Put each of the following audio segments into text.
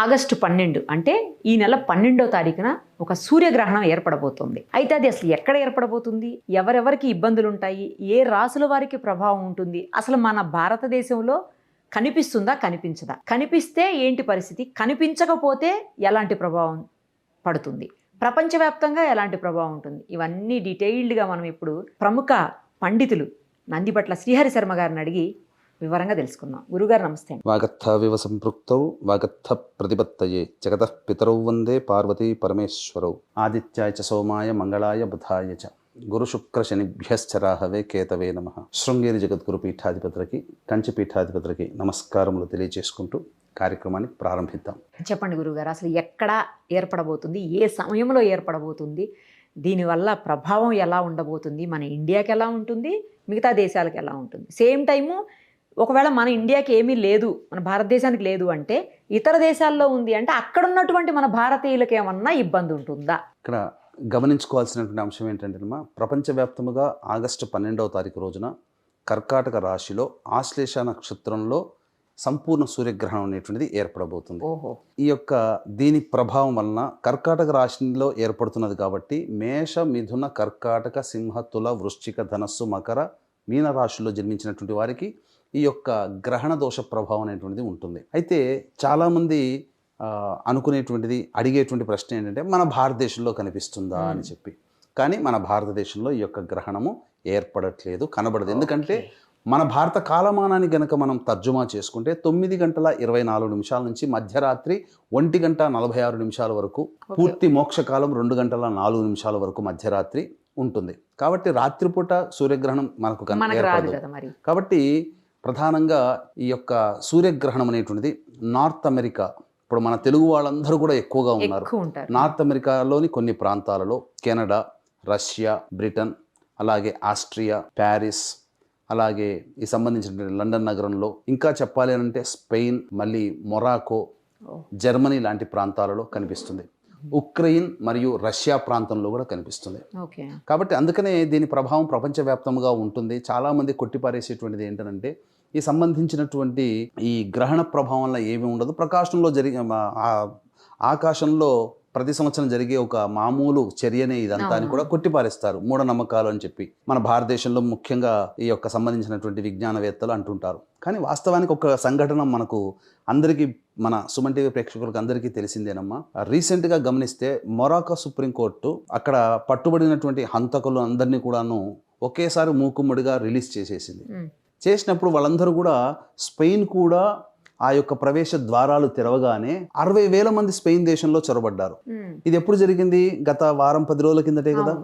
August 12 అంటే ఈ నెల 12వ తారీఖున ఒక సూర్యగ్రహణం ఏర్పడబోతుంది. అయితే అది అసలు ఎక్కడ ఏర్పడబోతుంది, ఎవరెవరికి ఇబ్బందులు ఉంటాయి, ఏ రాసుల వారికి ప్రభావం ఉంటుంది, అసలు మన భారతదేశంలో కనిపిస్తుందా కనిపించదా, కనిపిస్తే ఏంటి పరిస్థితి, కనిపించకపోతే ఎలాంటి ప్రభావం పడుతుంది, ప్రపంచవ్యాప్తంగా ఎలాంటి ప్రభావం ఉంటుంది, ఇవన్నీ డీటెయిల్డ్గా మనం ఇప్పుడు ప్రముఖ పండితులు నందిబట్ల శ్రీహరి శర్మ గారిని అడిగి వివరంగా తెలుసుకుందాం. గురుగారు నమస్తే. వాగర్థావివ సంపృక్తౌ వాగర్థ ప్రతిపత్తయే జగతః పితరౌ వందే పార్వతీ పరమేశ్వరౌ ఆదిత్యాయ చ సోమాయ మంగళాయ బుధాయ చ గురు శుక్ర శనిభ్యశ్చరాహవే కేతవే నమః. శృంగేరి జగద్గురు పీఠాధిపతులకి, కంచి పీఠాధిపతులకి నమస్కారములు తెలియజేసుకుంటూ కార్యక్రమాన్ని ప్రారంభిద్దాం. చెప్పండి గురుగారు, అసలు ఎక్కడ ఏర్పడబోతుంది, ఏ సమయంలో ఏర్పడబోతుంది, దీనివల్ల ప్రభావం ఎలా ఉండబోతుంది, మన ఇండియాకి ఎలా ఉంటుంది, మిగతా దేశాలకు ఎలా ఉంటుంది, సేమ్ టైము ఒకవేళ మన ఇండియాకి ఏమీ లేదు, మన భారతదేశానికి లేదు అంటే ఇతర దేశాల్లో ఉంది అంటే అక్కడ ఉన్నటువంటి మన భారతీయులకు ఏమన్నా ఇబ్బంది ఉంటుందా? ఇక్కడ గమనించుకోవాల్సినటువంటి అంశం ఏంటంటే ప్రపంచవ్యాప్తముగా ఆగస్టు 12వ తారీఖు రోజున కర్కాటక రాశిలో ఆశ్లేష నక్షత్రంలో సంపూర్ణ సూర్యగ్రహణం అనేటువంటిది ఏర్పడబోతుంది. ఈ యొక్క దీని ప్రభావం వలన కర్కాటక రాశిలో ఏర్పడుతున్నది కాబట్టి మేష మిథున కర్కాటక సింహ తుల వృశ్చిక ధనస్సు మకర మీన రాశుల్లో జన్మించినటువంటి వారికి ఈ యొక్క గ్రహణ దోష ప్రభావం అనేటువంటిది ఉంటుంది. అయితే చాలామంది అనుకునేటువంటిది, అడిగేటువంటి ప్రశ్న ఏంటంటే మన భారతదేశంలో కనిపిస్తుందా అని చెప్పి. కానీ మన భారతదేశంలో ఈ యొక్క గ్రహణము ఏర్పడట్లేదు, కనబడదు. ఎందుకంటే మన భారత కాలమానాన్ని గనక మనం తర్జుమా చేసుకుంటే 9 గంటల 24 నిమిషాల నుంచి మధ్యరాత్రి 1 గంట 46 నిమిషాల వరకు, పూర్తి మోక్షకాలం 2 గంటల 4 నిమిషాల వరకు మధ్యరాత్రి ఉంటుంది. కాబట్టి రాత్రిపూట సూర్యగ్రహణం మనకు ఏర్పడదు. కాబట్టి ప్రధానంగా ఈ యొక్క సూర్యగ్రహణం అనేటువంటిది నార్త్ అమెరికా, ఇప్పుడు మన తెలుగు వాళ్ళందరూ కూడా ఎక్కువగా ఉన్నారు. నార్త్ అమెరికాలోని కొన్ని ప్రాంతాలలో కెనడా, రష్యా, బ్రిటన్, అలాగే ఆస్ట్రియా, ప్యారిస్, అలాగే ఈ సంబంధించిన లండన్ నగరంలో, ఇంకా చెప్పాలి అంటే స్పెయిన్, మళ్ళీ మొరాకో, జర్మనీ లాంటి ప్రాంతాలలో కనిపిస్తుంది. ఉక్రెయిన్ మరియు రష్యా ప్రాంతంలో కూడా కనిపిస్తుంది. కాబట్టి అందుకనే దీని ప్రభావం ప్రపంచవ్యాప్తంగా ఉంటుంది. చాలామంది కొట్టిపారేసేటువంటిది ఏంటంటే ఈ సంబంధించినటువంటి ఈ గ్రహణ ప్రభావం వల్ల ఏమీ ఉండదు, ప్రకాశంలో ఆకాశంలో ప్రతి సంవత్సరం జరిగే ఒక మామూలు చర్యనే ఇదంతా అని కూడా కొట్టిపారేస్తారు, మూఢనమ్మకాలు అని చెప్పి. మన భారతదేశంలో ముఖ్యంగా ఈ యొక్క సంబంధించినటువంటి విజ్ఞానవేత్తలు అంటుంటారు. కానీ వాస్తవానికి ఒక సంఘటన మనకు అందరికీ, మన సుమన్ టీవీ ప్రేక్షకులకు అందరికీ తెలిసిందేనమ్మా. రీసెంట్గా గమనిస్తే మొరాకో సుప్రీంకోర్టు అక్కడ పట్టుబడినటువంటి హంతకులు అందరినీ కూడాను ఒకేసారి మూకుమ్మడిగా రిలీజ్ చేసేసింది. చేసినప్పుడు వాళ్ళందరూ కూడా స్పెయిన్ కూడా ఆ యొక్క ప్రవేశ ద్వారాలు తెరవగానే 60,000 మంది స్పెయిన్ దేశంలో చొరబడ్డారు. ఇది ఎప్పుడు జరిగింది? గత వారం 10 రోజుల కిందటే కదా.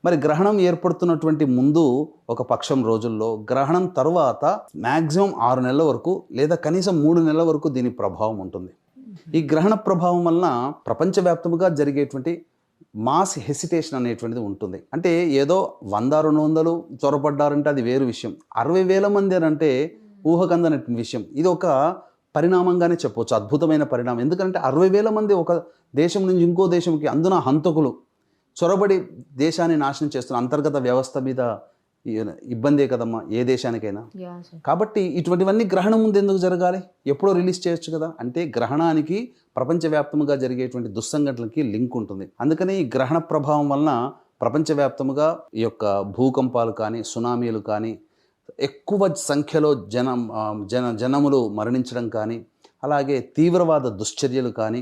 మరి గ్రహణం ఏర్పడుతున్నటువంటి ముందు ఒక పక్షం రోజుల్లో, గ్రహణం తర్వాత మ్యాక్సిమం 6 నెలల వరకు లేదా కనీసం 3 నెలల వరకు దీని ప్రభావం ఉంటుంది. ఈ గ్రహణ ప్రభావం వలన ప్రపంచవ్యాప్తంగా జరిగేటువంటి మాస్ హెసిటేషన్ అనేటువంటిది ఉంటుంది. అంటే ఏదో 100-200 చొరబడ్డారంటే అది వేరు విషయం. 60,000 మంది అని అంటే ఊహకందనటువంటి విషయం. ఇది ఒక పరిణామంగానే చెప్పవచ్చు, అద్భుతమైన పరిణామం. ఎందుకంటే 60,000 మంది ఒక దేశం నుంచి ఇంకో దేశంకి, అందున హంతకులు చొరబడి దేశాన్ని నాశనం చేస్తున్న అంతర్గత వ్యవస్థ మీద ఇబ్బందే కదమ్మా ఏ దేశానికైనా. కాబట్టి ఇటువంటివన్నీ గ్రహణం ముందు ఎందుకు జరగాలి? ఎప్పుడో రిలీజ్ చేయొచ్చు కదా. అంటే గ్రహణానికి ప్రపంచవ్యాప్తంగా జరిగేటువంటి దుస్సంఘటనలకి లింక్ ఉంటుంది. అందుకని ఈ గ్రహణ ప్రభావం వలన ప్రపంచవ్యాప్తంగా ఈ యొక్క భూకంపాలు కానీ, సునామీలు కానీ, ఎక్కువ సంఖ్యలో జనములు మరణించడం కానీ, అలాగే తీవ్రవాద దుశ్చర్యలు కానీ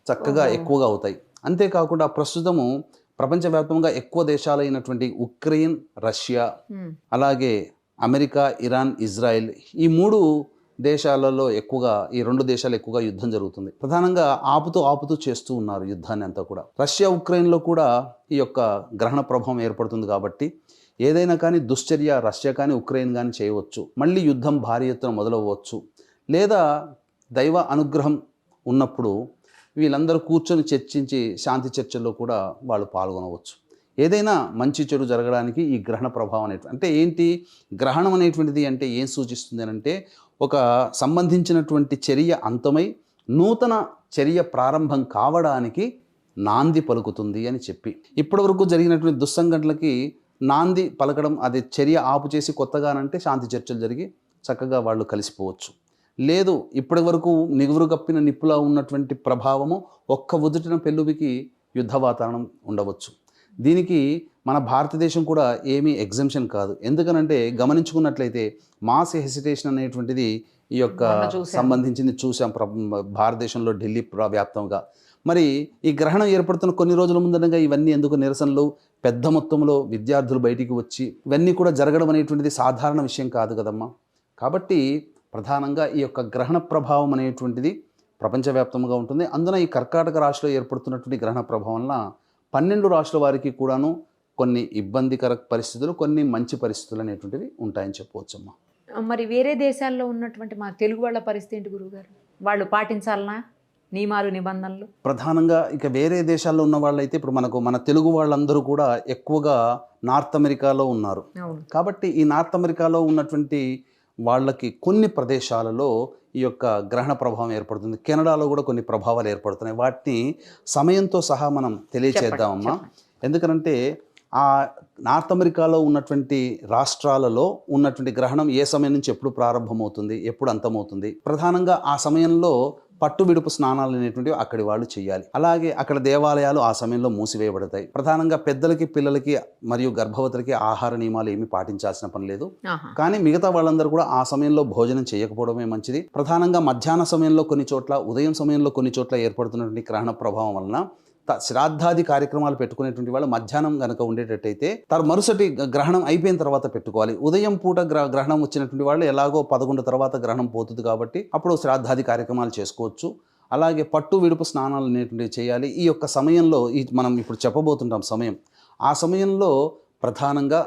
చక్కగా ఎక్కువగా అవుతాయి. అంతేకాకుండా ప్రస్తుతము ప్రపంచవ్యాప్తంగా ఎక్కువ దేశాలైనటువంటి ఉక్రెయిన్, రష్యా, అలాగే అమెరికా, ఇరాన్, ఇజ్రాయెల్, ఈ 3 దేశాలలో ఎక్కువగా, ఈ 2 దేశాలు ఎక్కువగా యుద్ధం జరుగుతుంది. ప్రధానంగా ఆపుతూ చేస్తూ ఉన్నారు యుద్ధాన్ని అంతా కూడా. రష్యా, ఉక్రెయిన్లో కూడా ఈ యొక్క గ్రహణ ప్రభావం ఏర్పడుతుంది. కాబట్టి ఏదైనా కానీ దుశ్చర్య రష్యా కానీ ఉక్రెయిన్ కానీ చేయవచ్చు. మళ్ళీ యుద్ధం భారీ ఎత్తున మొదలవ్వచ్చు. లేదా దైవ అనుగ్రహం ఉన్నప్పుడు వీళ్ళందరూ కూర్చొని చర్చించి శాంతి చర్చల్లో కూడా వాళ్ళు పాల్గొనవచ్చు. ఏదైనా మంచి చెడు జరగడానికి ఈ గ్రహణ ప్రభావం అంటే ఏంటి? గ్రహణం అనేటువంటిది అంటే ఏం సూచిస్తుంది అంటే ఒక సంబంధించినటువంటి చర్య అంతమై నూతన చర్య ప్రారంభం కావడానికి నాంది పలుకుతుంది అని చెప్పి. ఇప్పటివరకు జరిగినటువంటి దుస్సంఘటనలకి నాంది పలకడం, అది చర్య ఆపు చేసి కొత్తగానంటే శాంతి చర్చలు జరిగి చక్కగా వాళ్ళు కలిసిపోవచ్చు. లేదు ఇప్పటి వరకు నిగురు కప్పిన నిప్పులా ఉన్నటువంటి ప్రభావము ఒక్క ఉదుటిన పెళ్ళుబికి యుద్ధ వాతావరణం ఉండవచ్చు. దీనికి మన భారతదేశం కూడా ఏమీ ఎగ్జంప్షన్ కాదు. ఎందుకనంటే గమనించుకున్నట్లయితే మాస్ హెసిటేషన్ అనేటువంటిది ఈ యొక్క సంబంధించింది చూసాం భారతదేశంలో ఢిల్లీ వ్యాప్తంగా. మరి ఈ గ్రహణం ఏర్పడుతున్న కొన్ని రోజుల ముందనగా ఇవన్నీ ఎందుకు నిరసనలు, పెద్ద మొత్తంలో విద్యార్థులు బయటికి వచ్చి ఇవన్నీ కూడా జరగడం అనేటువంటిది సాధారణ విషయం కాదు కదమ్మా. కాబట్టి ప్రధానంగా ఈ యొక్క గ్రహణ ప్రభావం అనేటువంటిది ప్రపంచవ్యాప్తంగా ఉంటుంది. అందున ఈ కర్కాటక రాశిలో ఏర్పడుతున్నటువంటి గ్రహణ ప్రభావం వలన 12 రాశుల వారికి కూడాను కొన్ని ఇబ్బందికర పరిస్థితులు, కొన్ని మంచి పరిస్థితులు అనేటువంటివి ఉంటాయని చెప్పవచ్చమ్మా. మరి వేరే దేశాల్లో ఉన్నటువంటి మా తెలుగు వాళ్ళ పరిస్థితి ఏంటి గురువుగారు? వాళ్ళు పాటించాలనా నియమాలు, నిబంధనలు? ప్రధానంగా ఇక వేరే దేశాల్లో ఉన్న వాళ్ళైతే ఇప్పుడు మన తెలుగు వాళ్ళందరూ కూడా ఎక్కువగా నార్త్ అమెరికాలో ఉన్నారు. కాబట్టి ఈ నార్త్ అమెరికాలో ఉన్నటువంటి వాళ్ళకి కొన్ని ప్రదేశాలలో ఈ యొక్క గ్రహణ ప్రభావం ఏర్పడుతుంది. కెనడాలో కూడా కొన్ని ప్రభావాలు ఏర్పడుతున్నాయి. వాటిని సమయంతో సహా మనం తెలియచేద్దామమ్మా. ఎందుకంటే ఆ నార్త్ అమెరికాలో ఉన్నటువంటి రాష్ట్రాలలో ఉన్నటువంటి గ్రహణం ఏ సమయం నుంచి ఎప్పుడు ప్రారంభమవుతుంది, ఎప్పుడు అంతమవుతుంది, ప్రధానంగా ఆ సమయంలో పట్టు విడుపు స్నానాలు అనేటువంటివి అక్కడి వాళ్ళు చేయాలి. అలాగే అక్కడ దేవాలయాలు ఆ సమయంలో మూసివేయబడతాయి. ప్రధానంగా పెద్దలకి, పిల్లలకి మరియు గర్భవతులకి ఆహార నియమాలు ఏమీ పాటించాల్సిన పని లేదు. కానీ మిగతా వాళ్ళందరూ కూడా ఆ సమయంలో భోజనం చేయకపోవడమే మంచిది. ప్రధానంగా మధ్యాహ్న సమయంలో కొన్ని చోట్ల, ఉదయం సమయంలో కొన్ని చోట్ల ఏర్పడుతున్నటువంటి గ్రహణ ప్రభావం వలన శ్రాద్ధాది కార్యక్రమాలు పెట్టుకునేటువంటి వాళ్ళు మధ్యాహ్నం కనుక ఉండేటట్టయితే మరుసటి గ్రహణం అయిపోయిన తర్వాత పెట్టుకోవాలి. ఉదయం పూట గ్రహణం వచ్చినటువంటి వాళ్ళు ఎలాగో 11 తర్వాత గ్రహణం పోతుంది కాబట్టి అప్పుడు శ్రాద్ధాది కార్యక్రమాలు చేసుకోవచ్చు. అలాగే పట్టు విడుపు స్నానాలు అనేటువంటివి చేయాలి. ఈ యొక్క సమయంలో మనం ఇప్పుడు చెప్పబోతుంటాం సమయం, ఆ సమయంలో ప్రధానంగా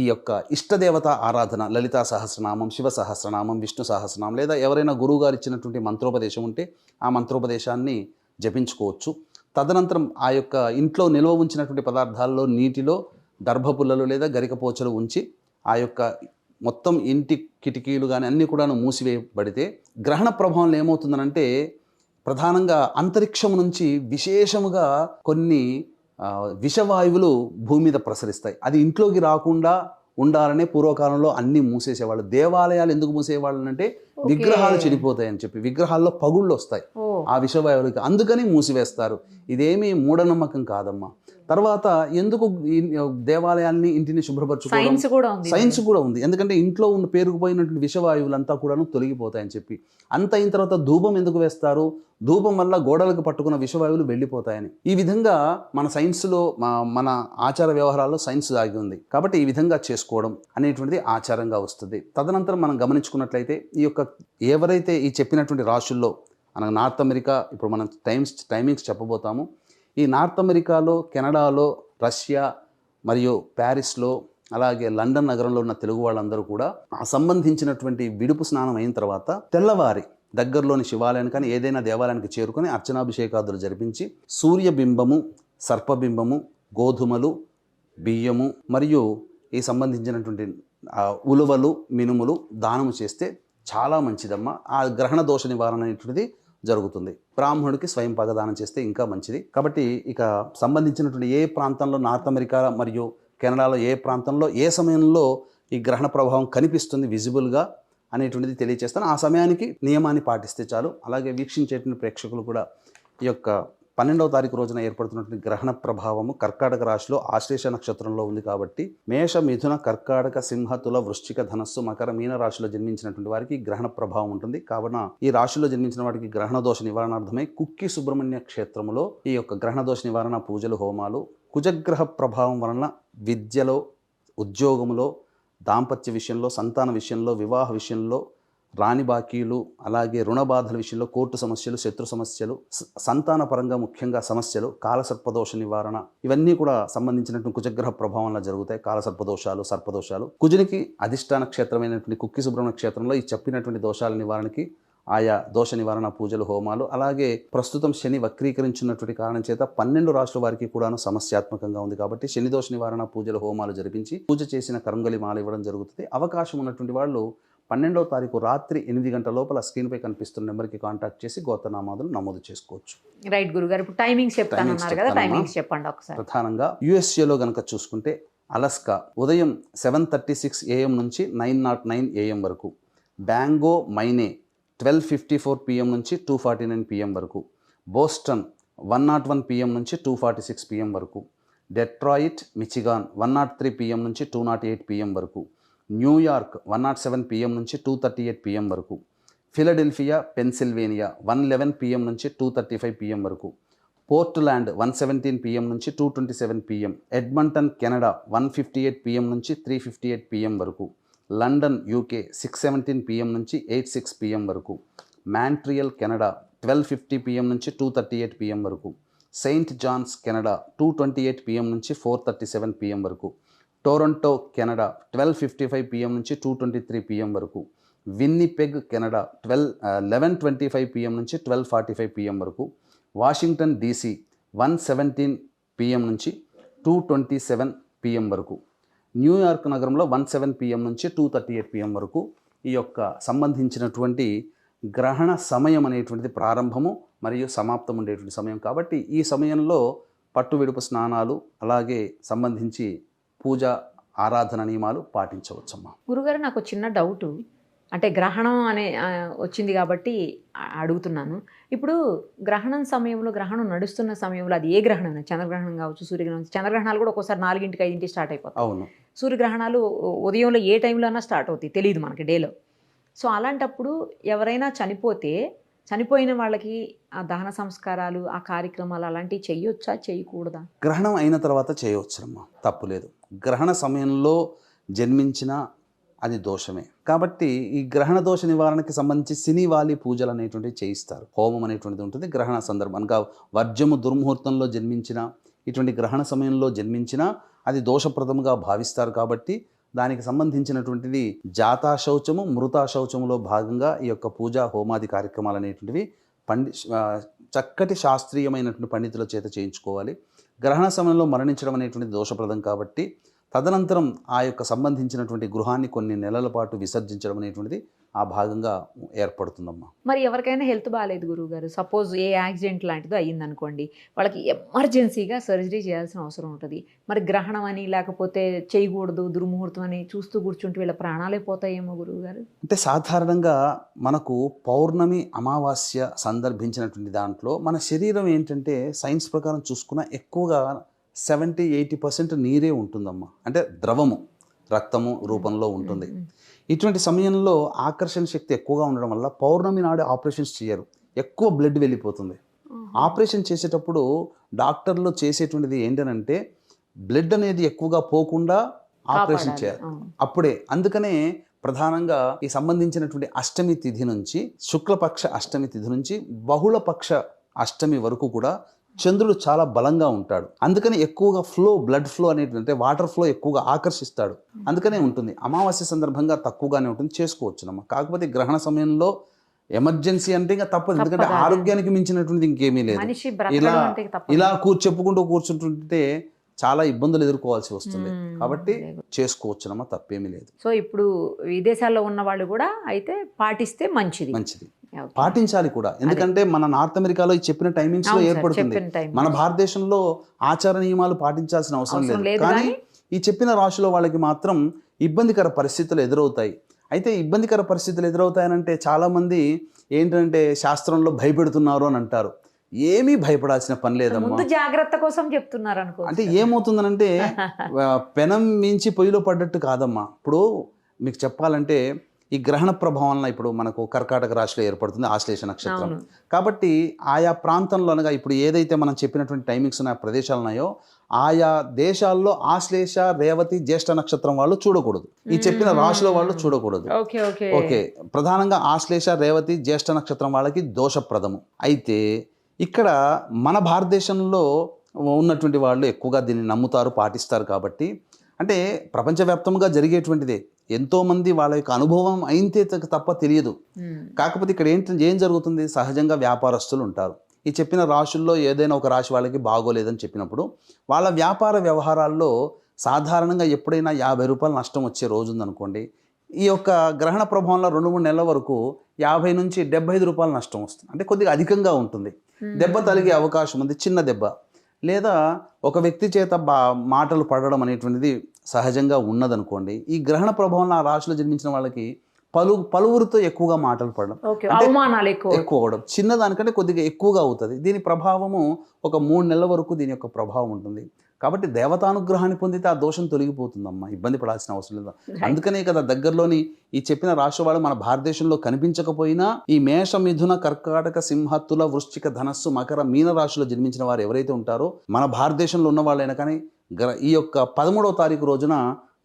ఈ యొక్క ఇష్టదేవత ఆరాధన, లలితా సహస్రనామం, శివ సహస్రనామం, విష్ణు సహస్రనామం, లేదా ఎవరైనా గురువుగారు ఇచ్చినటువంటి మంత్రోపదేశం ఉంటే ఆ మంత్రోపదేశాన్ని జపించుకోవచ్చు. తదనంతరం ఆ యొక్క ఇంట్లో నిల్వ ఉంచినటువంటి పదార్థాల్లో నీటిలో దర్భపుల్లలు లేదా గరికపోచలు ఉంచి ఆ యొక్క మొత్తం ఇంటి కిటికీలు కానీ అన్నీ కూడా మూసివేయబడితే గ్రహణ ప్రభావంలో ఏమవుతుందనంటే ప్రధానంగా అంతరిక్షం నుంచి విశేషముగా కొన్ని విషవాయువులు భూమి మీద ప్రసరిస్తాయి. అది ఇంట్లోకి రాకుండా ఉండాలనే పూర్వకాలంలో అన్నీ మూసేసేవాళ్ళు. దేవాలయాలు ఎందుకు మూసేవాళ్ళు అంటే విగ్రహాలు చెడిపోతాయని చెప్పి, విగ్రహాల్లో పగుళ్ళు వస్తాయి ఆ విషవాయువులకి, అందుకని మూసివేస్తారు. ఇదేమీ మూఢనమ్మకం కాదమ్మా. తర్వాత ఎందుకు దేవాలయాల్ని, ఇంటిని శుభ్రపరచుకోవడం సైన్స్ కూడా ఉంది. ఎందుకంటే ఇంట్లో ఉన్న పేరుకుపోయినటువంటి విషవాయువులంతా కూడా తొలగిపోతాయని చెప్పి. అంత అయిన తర్వాత ధూపం ఎందుకు వేస్తారు? ధూపం వల్ల గోడలకు పట్టుకున్న విషవాయువులు వెళ్ళిపోతాయని. ఈ విధంగా మన సైన్స్లో, మన ఆచార వ్యవహారాల్లో సైన్స్ దాగి ఉంది. కాబట్టి ఈ విధంగా చేసుకోవడం అనేటువంటిది ఆచారంగా వస్తుంది. తదనంతరం మనం గమనించుకున్నట్లయితే ఈ యొక్క ఎవరైతే ఈ చెప్పినటువంటి రాశుల్లో మనకు నార్త్ అమెరికా, ఇప్పుడు మనం టైమింగ్స్ చెప్పబోతాము. ఈ నార్త్ అమెరికాలో, కెనడాలో, రష్యా మరియు ప్యారిస్లో, అలాగే లండన్ నగరంలో ఉన్న తెలుగు వాళ్ళందరూ కూడా సంబంధించినటువంటి విడుపు స్నానం అయిన తర్వాత తెల్లవారి దగ్గరలోని శివాలయానికి కానీ ఏదైనా దేవాలయానికి చేరుకొని అర్చనాభిషేకాదులు జరిపించి సూర్యబింబము, సర్పబింబము, గోధుమలు, బియ్యము మరియు ఈ సంబంధించినటువంటి ఉలువలు, మినుములు దానము చేస్తే చాలా మంచిదమ్మా. ఆ గ్రహణ దోష నివారణ అనేటువంటిది జరుగుతుంది. బ్రాహ్మణుడికి స్వయం పగదానం చేస్తే ఇంకా మంచిది. కాబట్టి ఇక సంబంధించినటువంటి ఏ ప్రాంతంలో, నార్త్ అమెరికా మరియు కెనడాలో ఏ ప్రాంతంలో ఏ సమయంలో ఈ గ్రహణ ప్రభావం కనిపిస్తుంది విజిబుల్గా అనేటువంటిది తెలియజేస్తాను. ఆ సమయానికి నియమాన్ని పాటిస్తే చాలు. అలాగే వీక్షించేటువంటి ప్రేక్షకులు కూడా ఈ యొక్క 12వ తారీఖు రోజున ఏర్పడుతున్నటువంటి గ్రహణ ప్రభావము కర్కాటక రాశిలో ఆశ్లేష నక్షత్రంలో ఉంది కాబట్టి మేష, మిథున, కర్కాటక, సింహ, తుల, వృశ్చిక, ధనస్సు, మకర, మీన రాశిలో జన్మించినటువంటి వారికి గ్రహణ ప్రభావం ఉంటుంది. కావున ఈ రాశిలో జన్మించిన వారికి గ్రహణ దోష నివారణార్థమై కుక్కి సుబ్రహ్మణ్య క్షేత్రములో ఈ యొక్క గ్రహణ దోష నివారణ పూజలు, హోమాలు, కుజగ్రహ ప్రభావం వలన విద్యలో, ఉద్యోగంలో, దాంపత్య విషయంలో, సంతాన విషయంలో, వివాహ విషయంలో, రాణి బాకీలు, అలాగే రుణ బాధల విషయంలో, కోర్టు సమస్యలు, శత్రు సమస్యలు, సంతాన పరంగా ముఖ్యంగా సమస్యలు, కాలసర్పదోష నివారణ, ఇవన్నీ కూడా సంబంధించినటువంటి కుజగ్రహ ప్రభావంలో జరుగుతాయి. కాలసర్పదోషాలు, సర్పదోషాలు. కుజునికి అధిష్టాన క్షేత్రమైనటువంటి కుక్కి సుబ్రహ్మణ్య క్షేత్రంలో ఈ చెప్పినటువంటి దోషాల నివారణకి ఆయా దోష నివారణ పూజలు, హోమాలు, అలాగే ప్రస్తుతం శని వక్రీకరించినటువంటి కారణం చేత 12 రాశుల వారికి కూడాను సమస్యాత్మకంగా ఉంది కాబట్టి శని దోష నివారణ పూజలు, హోమాలు జరిపించి పూజ చేసిన కరంగలి మాల ఇవ్వడం జరుగుతుంది. అవకాశం ఉన్నటువంటి వాళ్ళు 12వ తారీఖు రాత్రి 8 గంటల లోపల స్క్రీన్పై కనిపిస్తున్న నెంబర్కి కాంటాక్ట్ చేసి గోత్రనామాదులు నమోదు చేసుకోవచ్చు. రైట్ గురుగారు, ఇప్పుడు టైమింగ్స్ చెప్తానన్నారు కదా, టైమింగ్స్ చెప్పండి ఒకసారి. ప్రధానంగా యుఎస్ఏలో కనుక చూసుకుంటే అలస్కా ఉదయం 7:36 AM నుంచి 9:09 AM వరకు, బ్యాంగో మైనే 12:54 PM నుంచి 2:49 PM వరకు, బోస్టన్ 101 PM నుంచి 2:46 PM వరకు, డెట్రాయిట్ మిచిగాన్ 103 PM నుంచి 208 PM వరకు, న్యూయార్క్ 107 PM నుంచి 238 PM వరకు, ఫిలడెల్ఫియా పెన్సిల్వేనియా 111 PM నుంచి 235 PM వరకు, పోర్ట్లాండ్ 117 PM నుంచి 227 PM, ఎడ్మంటన్ కెనడా 158 PM నుంచి 358 PM వరకు, లండన్ UK 6:17 PM నుంచి 8:06 PM వరకు, మాంట్రియల్ కెనడా 12:50 PM నుంచి 2:38 PM వరకు, సెయింట్ జాన్స్ కెనడా 2:28 PM నుంచి 4:37 PM వరకు, టొరంటో కెనడా 12:55 PM నుంచి 2:23 PM వరకు, విన్నిపెగ్ కెనడా 11:25 PM నుంచి 12:45 PM వరకు, వాషింగ్టన్ DC 1:17 PM నుంచి 2:27 PM వరకు, న్యూయార్క్ నగరంలో 1:07 PM నుంచి 2:38 PM వరకు ఈ యొక్క సంబంధించినటువంటి గ్రహణ సమయం అనేటువంటిది ప్రారంభము మరియు సమాప్తం ఉండేటువంటి సమయం. కాబట్టి ఈ సమయంలో పట్టు విడుపు స్నానాలు అలాగే సంబంధించి పూజ ఆరాధన నియమాలు పాటించవచ్చమ్మా. గురుగారు, నాకు చిన్న డౌటు, అంటే గ్రహణం అనే వచ్చింది కాబట్టి అడుగుతున్నాను. ఇప్పుడు గ్రహణం సమయంలో, గ్రహణం నడుస్తున్న సమయంలో, అది ఏ గ్రహణం, చంద్రగ్రహణం కావచ్చు, సూర్యగ్రహణం, చంద్రగ్రహణాలు కూడా ఒక్కోసారి 4ంటికి 5ంటికి స్టార్ట్ అయిపోతాయి. అవును. సూర్యగ్రహణాలు ఉదయంలో ఏ టైంలో అయినా స్టార్ట్ అవుతాయి, తెలియదు మనకి డేలో. సో అలాంటప్పుడు ఎవరైనా చనిపోయిన వాళ్ళకి ఆ దహన సంస్కారాలు, ఆ కార్యక్రమాలు అలాంటివి చేయొచ్చా, చేయకూడదా? గ్రహణం అయిన తర్వాత చేయవచ్చునమ్మా, తప్పులేదు. గ్రహణ సమయంలో జన్మించిన అది దోషమే. కాబట్టి ఈ గ్రహణ దోష నివారణకి సంబంధించి సినివాలి పూజలు అనేటువంటివి చేయిస్తారు. హోమం అనేటువంటిది ఉంటుంది గ్రహణ సందర్భంగా. వర్జము దుర్ముహూర్తంలో జన్మించిన, ఇటువంటి గ్రహణ సమయంలో జన్మించిన అది దోషప్రదముగా భావిస్తారు. కాబట్టి దానికి సంబంధించినటువంటిది జాతాశౌచము, మృతాశౌచములో భాగంగా ఈ యొక్క పూజా హోమాది కార్యక్రమాలు అనేటువంటివి చక్కటి శాస్త్రీయమైనటువంటి పండితుల చేత చేయించుకోవాలి. గ్రహణ సమయంలో మరణించడం అనేటువంటిది దోషప్రదం కాబట్టి తదనంతరం ఆ యొక్క సంబంధించినటువంటి గృహాన్ని కొన్ని నెలల పాటు విసర్జించడం అనేటువంటిది ఆ భాగంగా ఏర్పడుతుందమ్మా. మరి ఎవరికైనా హెల్త్ బాగాలేదు గురువుగారు, సపోజ్ ఏ యాక్సిడెంట్ లాంటిదో అయ్యిందనుకోండి, వాళ్ళకి ఎమర్జెన్సీగా సర్జరీ చేయాల్సిన అవసరం ఉంటుంది. మరి గ్రహణం అని లేకపోతే చేయకూడదు, దుర్ముహూర్తం అని చూస్తూ కూర్చుంటే వీళ్ళ ప్రాణాలే పోతాయేమో గురువుగారు. అంటే సాధారణంగా మనకు పౌర్ణమి అమావాస్య సందర్భించినటువంటి దాంట్లో మన శరీరం ఏంటంటే సైన్స్ ప్రకారం చూసుకున్న ఎక్కువగా 70-80% నీరే ఉంటుందమ్మా. అంటే ద్రవము, రక్తము రూపంలో ఉంటుంది. ఇటువంటి సమయంలో ఆకర్షణ శక్తి ఎక్కువగా ఉండడం వల్ల పౌర్ణమి నాడు ఆపరేషన్స్ చేయరు, ఎక్కువ బ్లడ్ వెళ్ళిపోతుంది. ఆపరేషన్ చేసేటప్పుడు డాక్టర్లు చేసేటువంటిది ఏంటనంటే బ్లడ్ అనేది ఎక్కువగా పోకుండా ఆపరేషన్ చేయాలి అప్పుడే. అందుకనే ప్రధానంగా ఈ సంబంధించినటువంటి అష్టమి తిథి నుంచి, శుక్లపక్ష అష్టమి తిథి నుంచి బహుళపక్ష అష్టమి వరకు కూడా చంద్రుడు చాలా బలంగా ఉంటాడు. అందుకని ఎక్కువగా బ్లడ్ ఫ్లో అనేటువంటి వాటర్ ఫ్లో ఎక్కువగా ఆకర్షిస్తాడు. అందుకనే ఉంటుంది. అమావాస్య సందర్భంగా తక్కువగానే ఉంటుంది, చేసుకోవచ్చునమ్మా. కాకపోతే గ్రహణ సమయంలో ఎమర్జెన్సీ అంటే ఇంకా తప్పదు, ఎందుకంటే ఆరోగ్యానికి మించినటువంటిది ఇంకేమీ లేదు. ఇలా చెప్పుకుంటూ కూర్చుంటుంటే చాలా ఇబ్బందులు ఎదుర్కోవాల్సి వస్తుంది. కాబట్టి చేసుకోవచ్చునమ్మా, తప్పేమీ లేదు. సో ఇప్పుడు విదేశాల్లో ఉన్న వాళ్ళు కూడా అయితే పాటిస్తే మంచిది. పాటించాలి కూడా, ఎందుకంటే మన నార్త్ అమెరికాలో చెప్పిన టైమింగ్స్ లో ఏర్పడుతుంది. మన భారతదేశంలో ఆచార నియమాలు పాటించాల్సిన అవసరం లేదు. కానీ ఈ చెప్పిన రాశిలో వాళ్ళకి మాత్రం ఇబ్బందికర పరిస్థితులు ఎదురవుతాయి. అయితే ఇబ్బందికర పరిస్థితులు ఎదురవుతాయనంటే చాలా మంది ఏంటంటే శాస్త్రంలో భయపెడుతున్నారు అని అంటారు. ఏమీ భయపడాల్సిన పని లేదమ్మా, జాగ్రత్త కోసం చెప్తున్నారు అనుకో. అంటే ఏమవుతుందనంటే పెనం మించి పొయ్యిలో పడ్డట్టు కాదమ్మా. ఇప్పుడు మీకు చెప్పాలంటే ఈ గ్రహణ ప్రభావం వలన ఇప్పుడు మనకు కర్కాటక రాశిలో ఏర్పడుతుంది ఆశ్లేష నక్షత్రం. కాబట్టి ఆయా ప్రాంతంలో అనగా ఇప్పుడు ఏదైతే మనం చెప్పినటువంటి టైమింగ్స్ ఉన్న ప్రదేశాలు ఉన్నాయో ఆయా దేశాల్లో ఆశ్లేష, రేవతి, జ్యేష్ఠ నక్షత్రం వాళ్ళు చూడకూడదు. ఈ చెప్పిన రాశిలో వాళ్ళు చూడకూడదు. ఓకే, ప్రధానంగా ఆశ్లేష, రేవతి, జ్యేష్ఠ నక్షత్రం వాళ్ళకి దోషప్రదము. అయితే ఇక్కడ మన భారతదేశంలో ఉన్నటువంటి వాళ్ళు ఎక్కువగా దీన్ని నమ్ముతారు, పాటిస్తారు. కాబట్టి అంటే ప్రపంచవ్యాప్తంగా జరిగేటువంటిదే, ఎంతోమంది వాళ్ళ యొక్క అనుభవం అయితే తప్ప తెలియదు. కాకపోతే ఇక్కడ ఏం జరుగుతుంది, సహజంగా వ్యాపారస్తులు ఉంటారు. ఈ చెప్పిన రాశుల్లో ఏదైనా ఒక రాశి వాళ్ళకి బాగోలేదని చెప్పినప్పుడు వాళ్ళ వ్యాపార వ్యవహారాల్లో సాధారణంగా ఎప్పుడైనా 50 రూపాయలు నష్టం వచ్చే రోజు ఉందనుకోండి, ఈ యొక్క గ్రహణ ప్రభావంలో 2-3 నెలల వరకు 50 నుంచి 75 రూపాయలు నష్టం వస్తుంది. అంటే కొద్దిగా అధికంగా ఉంటుంది. దెబ్బ తలిగే అవకాశం ఉంది, చిన్న దెబ్బ, లేదా ఒక వ్యక్తి చేత మాటలు పడడం అనేటువంటిది సహజంగా ఉన్నదనుకోండి. ఈ గ్రహణ ప్రభావంలో ఆ రాశిలో జన్మించిన వాళ్ళకి పలువురితో ఎక్కువగా మాటలు పడడం, ఓకే, అవమానాలు ఎక్కువ. ఎక్కువ అవడం, చిన్నదానికంటే కొద్దిగా ఎక్కువగా అవుతుంది. దీని ప్రభావము ఒక 3 నెలల వరకు దీని యొక్క ప్రభావం ఉంటుంది. కాబట్టి దేవతానుగ్రహాన్ని పొందితే ఆ దోషం తొలగిపోతుందమ్మా, ఇబ్బంది పడాల్సిన అవసరం లేదు. అందుకనే కదా దగ్గరలోని ఈ చెప్పిన రాశి వాళ్ళు మన భారతదేశంలో కనిపించకపోయినా ఈ మేష, మిథున, కర్కాటక, సింహ, తుల, వృశ్చిక, ధనస్సు, మకర, మీన రాశిలో జన్మించిన వారు ఎవరైతే ఉంటారో మన భారతదేశంలో ఉన్న వాళ్ళైనా కానీ ఈ యొక్క 13వ తారీఖు రోజున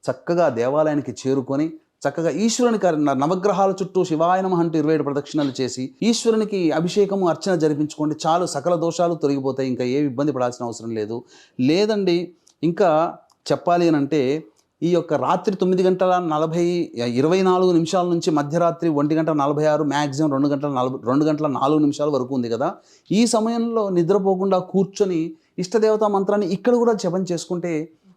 చక్కగా దేవాలయానికి చేరుకొని చక్కగా ఈశ్వరునికి నవగ్రహాల చుట్టూ శివాయ నమః అంటూ 27 ప్రదక్షిణలు చేసి ఈశ్వరునికి అభిషేకము, అర్చన జరిపించుకోండి. చాలు, సకల దోషాలు తొలగిపోతాయి. ఇంకా ఏ ఇబ్బంది పడాల్సిన అవసరం లేదు. లేదండి ఇంకా చెప్పాలి అని అంటే ఈ యొక్క రాత్రి 9:24 నుంచి మధ్యరాత్రి 1:46, మ్యాక్సిమం 2:04 వరకు ఉంది కదా. ఈ సమయంలో నిద్రపోకుండా కూర్చొని ఇష్టదేవతా మంత్రాన్ని ఇక్కడ కూడా జపం చేసుకుంటే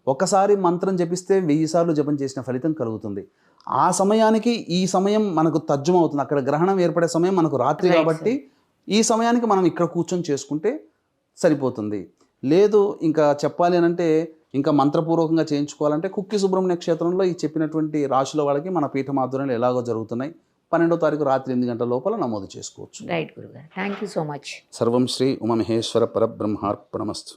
ఒకసారి మంత్రం జపిస్తే 1000 సార్లు జపం చేసిన ఫలితం కలుగుతుంది. ఆ సమయానికి ఈ సమయం మనకు తర్జుమవుతుంది. అక్కడ గ్రహణం ఏర్పడే సమయం మనకు రాత్రి కాబట్టి ఈ సమయానికి మనం ఇక్కడ కూర్చొని చేసుకుంటే సరిపోతుంది. లేదు ఇంకా చెప్పాలి అని అంటే ఇంకా మంత్రపూర్వకంగా చేయించుకోవాలంటే కుక్కి సుబ్రహ్మణ్య క్షేత్రంలో ఈ చెప్పినటువంటి రాశుల వాళ్ళకి మన పీఠం ఆధ్వర్యంలో ఎలాగో జరుగుతున్నాయి. 12వ తారీఖు రాత్రి 8 గంటల లోపల నమోదు చేసుకోవచ్చు. రైట్ గురుగారు, థ్యాంక్ యూ సో మచ్. సర్వం శ్రీ ఉమామహేశ్వర పరబ్రహ్మార్పణమస్తు.